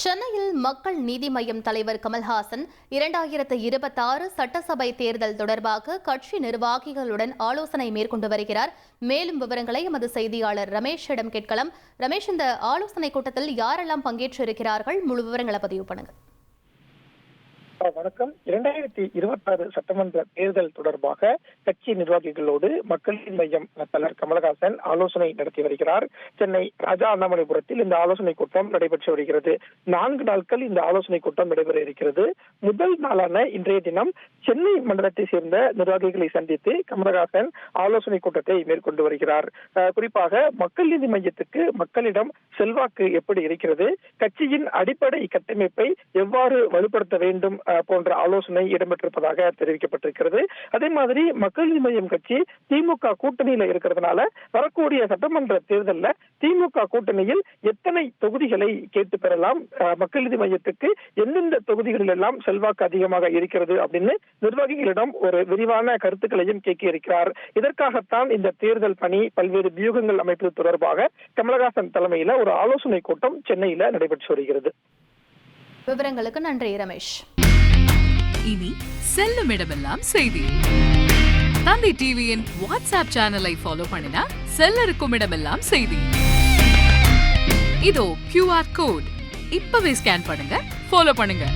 சென்னையில் மக்கள் நீதி மய்யம் தலைவர் கமல்ஹாசன் 2026 சட்டசபை தேர்தல் தொடர்பாக கட்சி நிர்வாகிகளுடன் ஆலோசனை மேற்கொண்டு வருகிறார். மேலும் விவரங்களை எமது செய்தியாளர் ரமேஷிடம் கேட்கலாம். ரமேஷ், இந்த ஆலோசனை கூட்டத்தில் யாரெல்லாம் பங்கேற்றிருக்கிறார்கள்? முழு விவரங்களை பதிவு பண்ணுங்க. வணக்கம். 2026 சட்டமன்ற தேர்தல் தொடர்பாக கட்சி நிர்வாகிகளோடு மக்கள் நீதி மய்யம் தலைவர் கமல்ஹாசன் ஆலோசனை நடத்தி வருகிறார். சென்னை ராஜா அண்ணாமலைபுரத்தில் இந்த ஆலோசனை கூட்டம் நடைபெற்று வருகிறது. 4 நாட்கள் இந்த ஆலோசனை கூட்டம் நடைபெற இருக்கிறது. முதல் நாளான இன்றைய தினம் சென்னை மண்டலத்தை சேர்ந்த நிர்வாகிகளை சந்தித்து கமல்ஹாசன் ஆலோசனை கூட்டத்தை மேற்கொண்டு வருகிறார். குறிப்பாக மக்கள் நீதி மய்யத்துக்கு மக்களிடம் செல்வாக்கு எப்படி இருக்கிறது, கட்சியின் அடிப்படை கட்டமைப்பை எவ்வாறு வலுப்படுத்த வேண்டும் போன்ற ஆலோசனை இடம்பெற்றிருப்பதாக தெரிவிக்கப்பட்டிருக்கிறது. அதே மாதிரி மக்கள் நீதி மய்யம் கட்சி திமுக கூட்டணியில இருக்கிறதுனால வரக்கூடிய சட்டமன்ற தேர்தலில் திமுக கூட்டணியில் எத்தனை தொகுதிகளை கேட்டு பெறலாம், மக்கள் நீதி மய்யத்துக்கு எந்தெந்த தொகுதிகளில் எல்லாம் செல்வாக்கு அதிகமாக இருக்கிறது அப்படின்னு நிர்வாகிகளிடம் ஒரு விரிவான கருத்துக்களையும் கேட்க இருக்கிறார். இதற்காகத்தான் இந்த தேர்தல் பணி பல்வேறு வியூகங்கள் அமைப்பது தொடர்பாக கமல்ஹாசன் தலைமையில ஒரு ஆலோசனை கூட்டம் சென்னையில நடைபெற்று வருகிறது. விவரங்களுக்கு நன்றி ரமேஷ். இனி செல்லும் இடமெல்லாம் செய்தி. தந்தி டிவியின் வாட்ஸ்அப் சேனலை ஃபாலோ பண்ணினா செல்ல இருக்கும் இடமெல்லாம் செய்தி. இதோ QR கோட் இப்பவே ஸ்கேன் பண்ணுங்க, ஃபாலோ பண்ணுங்க.